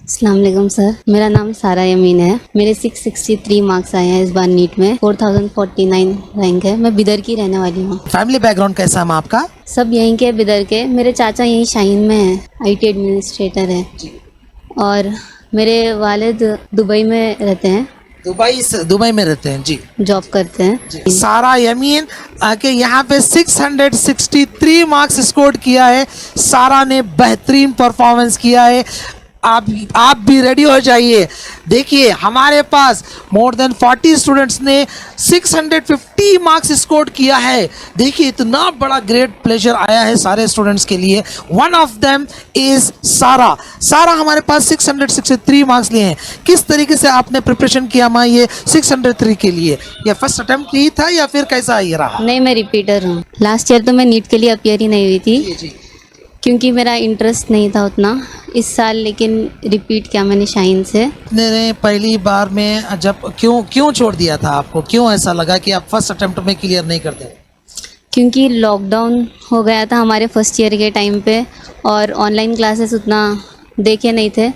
अस्सलाम वालेकुम सर, मेरा नाम सारा यमीन है। मेरे 663 मार्क्स आए हैं इस बार नीट में। 4049 रैंक है। मैं बिदर की रहने वाली हूँ। फैमिली बैकग्राउंड कैसा है आपका? सब यहीं के बिदर के। मेरे चाचा यहीं शाहीन में हैं, IT एडमिनिस्ट्रेटर है। और मेरे वालिद दुबई में रहते हैं, दुबई में रहते हैं जी। जॉब करते हैं। सारा यमीन के यहाँ पे 663 मार्क्स स्कोर किया है। सारा ने बेहतरीन परफॉर्मेंस किया है। आप भी रेडी हो जाइए। देखिए हमारे पास मोर देन 40 स्टूडेंट्स ने 650 मार्क्स स्कोर किया है। देखिए इतना बड़ा ग्रेट प्लेजर आया है सारे स्टूडेंट्स के लिए। वन ऑफ देम इज सारा हमारे पास 663 मार्क्स लिए हैं। किस तरीके से आपने प्रिपरेशन किया माँ ये 603 के लिए? या फर्स्ट अटेम्प्ट ही था या फिर कैसा ये रहा? नहीं, मैं रिपीटर हूँ। लास्ट ईयर तो मैं नीट के लिए अपियर ही नहीं हुई थी क्योंकि मेरा इंटरेस्ट नहीं था उतना। इस साल लेकिन रिपीट किया मैंने शाहीन से। ने पहली बार में जब क्यों छोड़ दिया था आपको? क्यों ऐसा लगा कि आप फर्स्ट अटेम्प्ट में क्लियर नहीं करते? क्योंकि लॉकडाउन हो गया था हमारे फर्स्ट ईयर के टाइम पे और ऑनलाइन क्लासेस उतना देखे नहीं थे,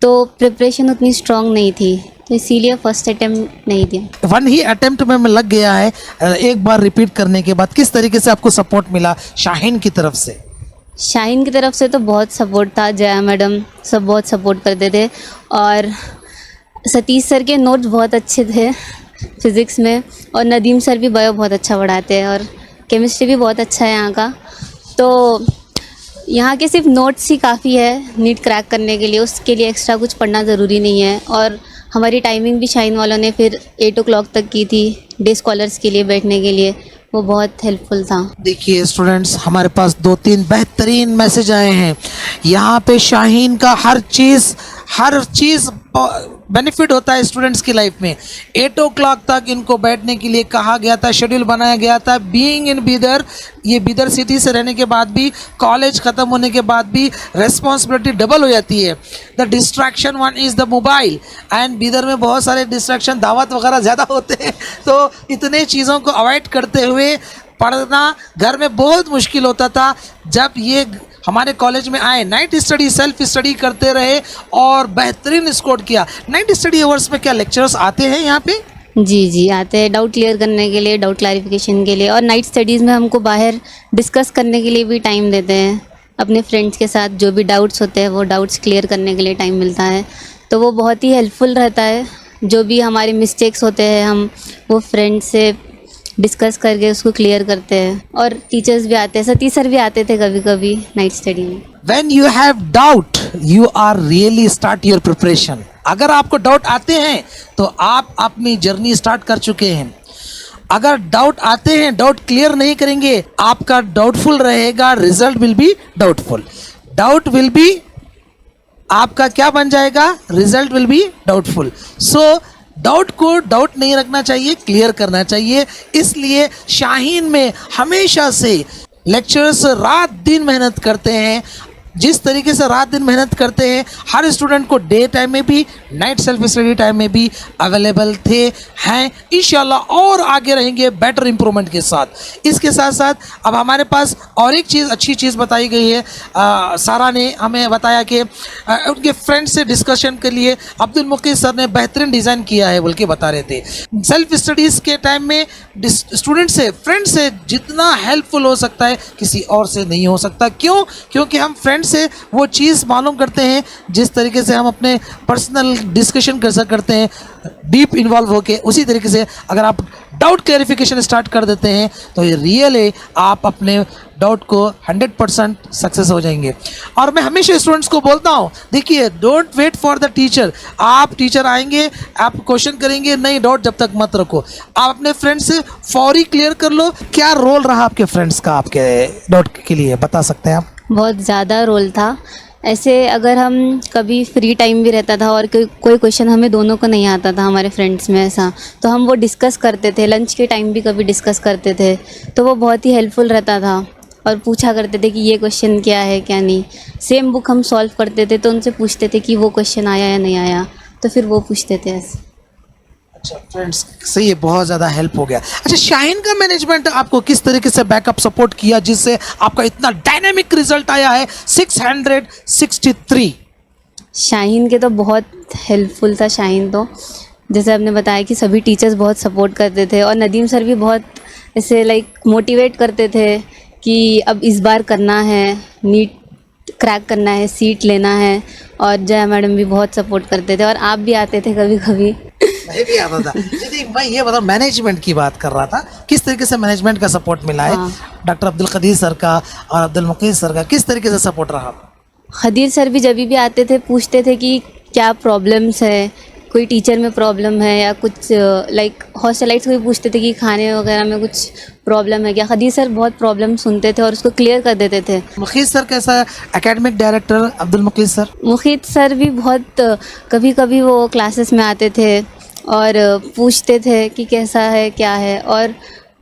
तो प्रिपरेशन उतनी स्ट्रांग नहीं थी, तो इसीलिए फर्स्ट अटेम्प्ट नहीं दिया। वन ही अटेम्प्ट में लग गया है। एक बार रिपीट करने के बाद किस तरीके से आपको सपोर्ट मिला शाहीन की तरफ से? शाहीन की तरफ से तो बहुत सपोर्ट था। जया मैडम सब बहुत सपोर्ट करते थे और सतीश सर के नोट्स बहुत अच्छे थे फिज़िक्स में, और नदीम सर भी बायो बहुत अच्छा पढ़ाते हैं और केमिस्ट्री भी बहुत अच्छा है यहाँ का। तो यहाँ के सिर्फ नोट्स ही काफ़ी है नीट क्रैक करने के लिए, उसके लिए एक्स्ट्रा कुछ पढ़ना ज़रूरी नहीं है। और हमारी टाइमिंग भी शाहीन वालों ने फिर 8 o'clock तक की थी डे स्कॉलर्स के लिए बैठने के लिए, वो बहुत हेल्पफुल था। देखिए स्टूडेंट्स, हमारे पास 2-3 बेहतरीन मैसेज आए हैं। यहाँ पे शाहीन का हर चीज़ बेनिफिट होता है स्टूडेंट्स की लाइफ में। 8 o'clock तक इनको बैठने के लिए कहा गया था, शेड्यूल बनाया गया था। बीइंग इन बिदर, ये बिदर सिटी से रहने के बाद भी, कॉलेज ख़त्म होने के बाद भी रिस्पॉन्सिबिलिटी डबल हो जाती है। The distraction one is the mobile, and Bidar में बहुत सारे डिस्ट्रैक्शन, दावत वगैरह ज़्यादा होते हैं, तो इतने चीज़ों को अवॉइड करते हुए पढ़ना घर में बहुत मुश्किल होता था। जब ये हमारे कॉलेज में आए, नाइट स्टडी, सेल्फ स्टडी करते रहे और बेहतरीन स्कोर किया। नाइट स्टडी आवर्स में क्या लेक्चरर्स आते हैं यहाँ पे? जी आते हैं, डाउट क्लियर करने के लिए, डाउट क्लैरिफिकेशन के लिए। और नाइट स्टडीज़ में हमको बाहर डिस्कस करने के लिए भी टाइम देते हैं। अपने फ्रेंड्स के साथ जो भी डाउट्स होते हैं वो डाउट्स क्लियर करने के लिए टाइम मिलता है, तो वो बहुत ही हेल्पफुल रहता है। जो भी हमारे मिस्टेक्स होते हैं हम वो फ्रेंड्स से डिस्कस करके उसको क्लियर करते हैं। और टीचर्स भी आते हैं, सतीश सर भी आते थे कभी कभी नाइट स्टडी में। When you have doubt, you are really start your preparation. अगर आपको डाउट आते हैं तो आप अपनी जर्नी स्टार्ट कर चुके हैं। अगर डाउट आते हैं, डाउट क्लियर नहीं करेंगे, आपका डाउटफुल रहेगा, result will be doubtful. Doubt will be आपका क्या बन जाएगा? Result will be doubtful. So doubt को डाउट नहीं रखना चाहिए, क्लियर करना चाहिए। इसलिए शाहीन में हमेशा से लेक्चरर्स रात दिन मेहनत करते हैं। जिस तरीके से रात दिन मेहनत करते हैं, हर स्टूडेंट को डे टाइम में भी, नाइट सेल्फ स्टडी टाइम में भी अवेलेबल हैं। इंशाल्लाह और आगे रहेंगे बेटर इंप्रूवमेंट के साथ। इसके साथ साथ अब हमारे पास और एक चीज़, अच्छी चीज़ बताई गई है। सारा ने हमें बताया कि उनके फ्रेंड से डिस्कशन के लिए अब्दुल मुकीद सर ने बेहतरीन डिज़ाइन किया है बोल के बता रहे थे। सेल्फ स्टडीज़ के टाइम में स्टूडेंट से, फ्रेंड से जितना हेल्पफुल हो सकता है किसी और से नहीं हो सकता। क्यों? क्योंकि हम फ्रेंड से वो चीज़ मालूम करते हैं जिस तरीके से हम अपने पर्सनल डिस्कशन करते हैं डीप इन्वॉल्व होके। उसी तरीके से अगर आप डाउट क्लैरिफिकेशन स्टार्ट कर देते हैं तो ये रियली आप अपने डाउट को 100% सक्सेस हो जाएंगे। और मैं हमेशा स्टूडेंट्स को बोलता हूँ, देखिए don't wait for the teacher. आप टीचर आएंगे, आप क्वेश्चन करेंगे, नहीं डाउट जब तक मत रखो, आप अपने फ्रेंड से फौरी क्लियर कर लो। क्या रोल रहा आपके फ्रेंड्स का आपके डाउट के लिए, बता सकते हैं आप? बहुत ज़्यादा रोल था। ऐसे अगर हम कभी फ्री टाइम भी रहता था और कोई क्वेश्चन हमें दोनों को नहीं आता था हमारे फ्रेंड्स में ऐसा, तो हम वो डिस्कस करते थे। लंच के टाइम भी कभी डिस्कस करते थे, तो वो बहुत ही हेल्पफुल रहता था। और पूछा करते थे कि ये क्वेश्चन क्या है क्या नहीं। सेम बुक हम सॉल्व करते थे तो उनसे पूछते थे कि वो क्वेश्चन आया या नहीं आया, तो फिर वो पूछते थे ऐसे। अच्छा फ्रेंड्स, सही है, बहुत ज़्यादा हेल्प हो गया। अच्छा, शाहीन का मैनेजमेंट आपको किस तरीके से बैकअप सपोर्ट किया जिससे आपका इतना डायनेमिक रिजल्ट आया है 663? शाहीन के तो बहुत हेल्पफुल था शाहीन तो, जैसे आपने बताया कि सभी टीचर्स बहुत सपोर्ट करते थे और नदीम सर भी बहुत ऐसे लाइक मोटिवेट करते थे कि अब इस बार करना है, नीट क्रैक करना है, सीट लेना है। और जया मैडम भी बहुत सपोर्ट करते थे और आप भी आते थे कभी कभी। मैं भी आता था। दीदी मैं ये बताऊँ, मैनेजमेंट की बात कर रहा था, किस तरीके से मैनेजमेंट का सपोर्ट मिला है? हाँ। डॉक्टर अब्दुल कदीर सर का और अब्दुल मुकीम सर का किस तरीके से सपोर्ट रहा? खदीर सर भी जब भी आते थे पूछते थे कि क्या प्रॉब्लम्स है, कोई टीचर में प्रॉब्लम है या कुछ लाइक हॉस्टलाइट्स को भी पूछते थे कि खाने वगैरह में कुछ प्रॉब्लम है क्या। खदीर सर बहुत प्रॉब्लम सुनते थे और उसको क्लियर कर देते थे। मुकीम सर कैसा? एकेडमिक डायरेक्टर अब्दुल मुकीम सर? मुखीत सर भी बहुत कभी कभी वो क्लासेस में आते थे और पूछते थे कि कैसा है क्या है। और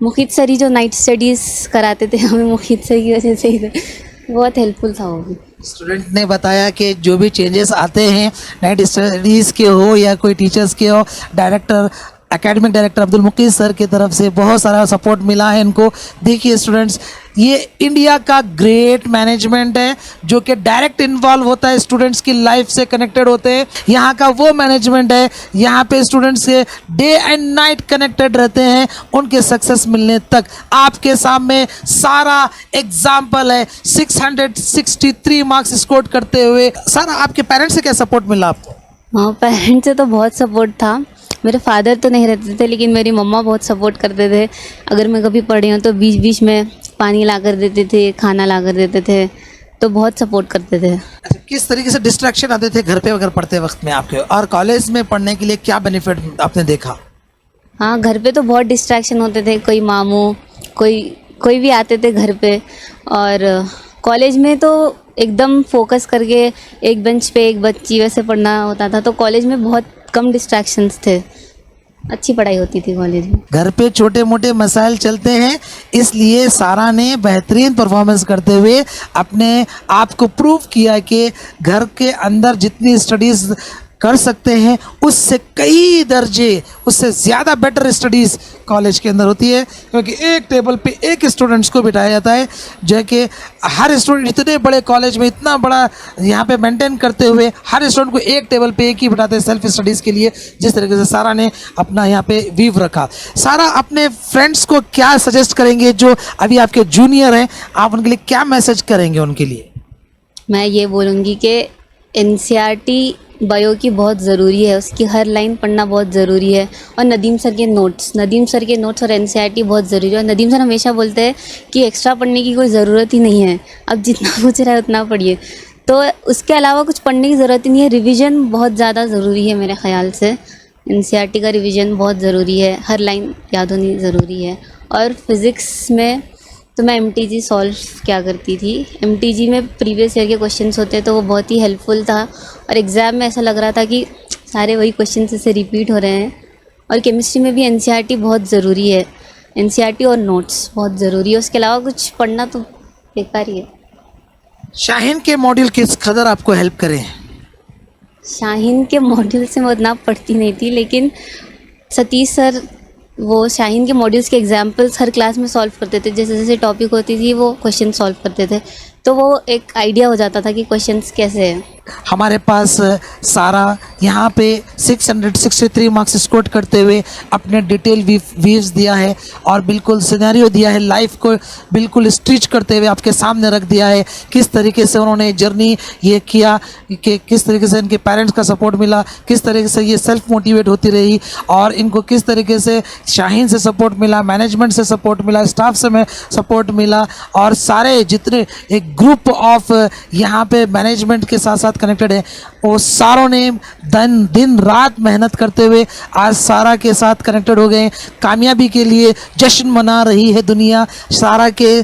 मुखीत सर ही जो नाइट स्टडीज़ कराते थे हमें, मुखीत सर की वजह से ही बहुत हेल्पफुल था वो भी। स्टूडेंट ने बताया कि जो भी चेंजेस आते हैं नाइट स्टडीज़ के हो या कोई टीचर्स के हो, डायरेक्टर एकेडमिक डायरेक्टर अब्दुल मुकीम सर की तरफ से बहुत सारा सपोर्ट मिला है इनको। देखिए स्टूडेंट्स, ये इंडिया का ग्रेट मैनेजमेंट है जो कि डायरेक्ट इन्वॉल्व होता है, स्टूडेंट्स की लाइफ से कनेक्टेड होते हैं। यहाँ का वो मैनेजमेंट है, यहाँ पे स्टूडेंट्स से डे एंड नाइट कनेक्टेड रहते हैं उनके सक्सेस मिलने तक। आपके सामने सारा एग्जाम्पल है, 663 मार्क्स स्कोर करते हुए। सारा आपके पेरेंट्स से क्या सपोर्ट मिला आपको? हाँ, पेरेंट्स से तो बहुत सपोर्ट था। मेरे फादर तो नहीं रहते थे लेकिन मेरी मम्मा बहुत सपोर्ट करते थे। अगर मैं कभी पढ़ी हूँ तो बीच बीच में पानी ला कर देते थे, खाना ला कर देते थे, तो बहुत सपोर्ट करते थे। अच्छा, किस तरीके से डिस्ट्रैक्शन आते थे घर पे अगर पढ़ते वक्त में आपके, और कॉलेज में पढ़ने के लिए क्या बेनिफिट आपने देखा? हाँ, घर पे तो बहुत डिस्ट्रैक्शन होते थे, कोई मामू कोई भी आते थे घर पे। और कॉलेज में तो एकदम फोकस करके एक बेंच पे एक बच्ची वैसे पढ़ना होता था, तो कॉलेज में बहुत कम डिस्ट्रैक्शंस थे, अच्छी पढ़ाई होती थी कॉलेज में। घर पे छोटे मोटे मसाइल चलते हैं, इसलिए सारा ने बेहतरीन परफॉर्मेंस करते हुए अपने आप को प्रूव किया कि घर के अंदर जितनी स्टडीज़ कर सकते हैं उससे कई दर्जे, उससे ज़्यादा बेटर स्टडीज़ कॉलेज के अंदर होती है, क्योंकि एक टेबल पे एक स्टूडेंट्स को बिठाया जाता है, जो कि हर स्टूडेंट इतने बड़े कॉलेज में इतना बड़ा यहाँ पे मेंटेन करते हुए हर स्टूडेंट को एक टेबल पे एक ही बिठाते हैं सेल्फ स्टडीज़ के लिए। जिस तरीके से सारा ने अपना यहाँ पे वीव रखा। सारा अपने फ्रेंड्स को क्या सजेस्ट करेंगे जो अभी आपके जूनियर हैं, आप उनके लिए क्या मैसेज करेंगे उनके लिए? मैं ये बोलूँगी कि एनसीईआरटी बायो की बहुत ज़रूरी है, उसकी हर लाइन पढ़ना बहुत ज़रूरी है। और नदीम सर के नोट्स और एनसीईआरटी बहुत ज़रूरी है। और नदीम सर हमेशा बोलते हैं कि एक्स्ट्रा पढ़ने की कोई ज़रूरत ही नहीं है, अब जितना पूछ रहा है उतना पढ़िए। तो उसके अलावा कुछ पढ़ने की ज़रूरत ही नहीं है, रिवीजन बहुत ज़्यादा ज़रूरी है मेरे ख़्याल से। एनसीईआरटी का रिवीजन बहुत ज़रूरी है, हर लाइन याद होनी ज़रूरी है। और फिज़िक्स में तो मैं एमटीजी सॉल्व क्या करती थी, एमटीजी में प्रीवियस ईयर के क्वेश्चंस होते तो वो बहुत ही हेल्पफुल था। और एग्ज़ाम में ऐसा लग रहा था कि सारे वही क्वेश्चन से रिपीट हो रहे हैं। और केमिस्ट्री में भी एनसीईआरटी बहुत ज़रूरी है, एनसीईआरटी और नोट्स बहुत ज़रूरी है, उसके अलावा कुछ पढ़ना तो बेकार ही है। शाहीन के मॉड्यूल किस कदर आपको हेल्प करें? शाहीन के मॉड्यूल से मैं उतना पढ़ती नहीं थी, लेकिन सतीश सर वो शाहीन के मॉड्यूल्स के एग्जाम्पल्स हर क्लास में सॉल्व करते थे। जैसे जैसे टॉपिक होती थी वो क्वेश्चन सॉल्व करते थे, तो वो एक आइडिया हो जाता था कि क्वेश्चंस कैसे हैं। हमारे पास सारा यहाँ पे 663 मार्क्स स्कोर करते हुए अपने डिटेल व्यूज दिया है और बिल्कुल सिनेरियो दिया है, लाइफ को बिल्कुल स्टिच करते हुए आपके सामने रख दिया है। किस तरीके से उन्होंने जर्नी ये किया, कि किस तरीके से इनके पेरेंट्स का सपोर्ट मिला, किस तरीके से ये सेल्फ मोटिवेट होती रही, और इनको किस तरीके से शाहीन से सपोर्ट मिला, मैनेजमेंट से सपोर्ट मिला, स्टाफ से सपोर्ट मिला, और सारे जितने एक ग्रुप ऑफ यहाँ पे मैनेजमेंट के साथ साथ कनेक्टेड है, वो सारों ने दिन रात मेहनत करते हुए आज सारा के साथ कनेक्टेड हो गए। कामयाबी के लिए जश्न मना रही है दुनिया सारा के।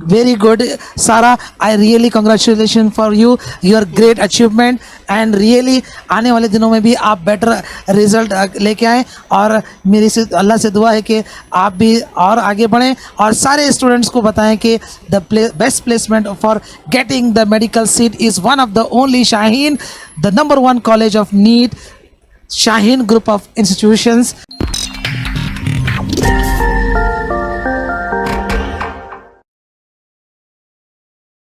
वेरी गुड सारा, I really congratulation for you, your great achievement, and really आने वाले दिनों में भी आप बेटर रिजल्ट लेके आएँ। और मेरी से अल्लाह से दुआ है कि आप भी और आगे बढ़ें और सारे स्टूडेंट्स को बताएं कि the best placement for getting the medical seat is one of the only Shaheen, the number 1 college of NEET, Shaheen group of institutions.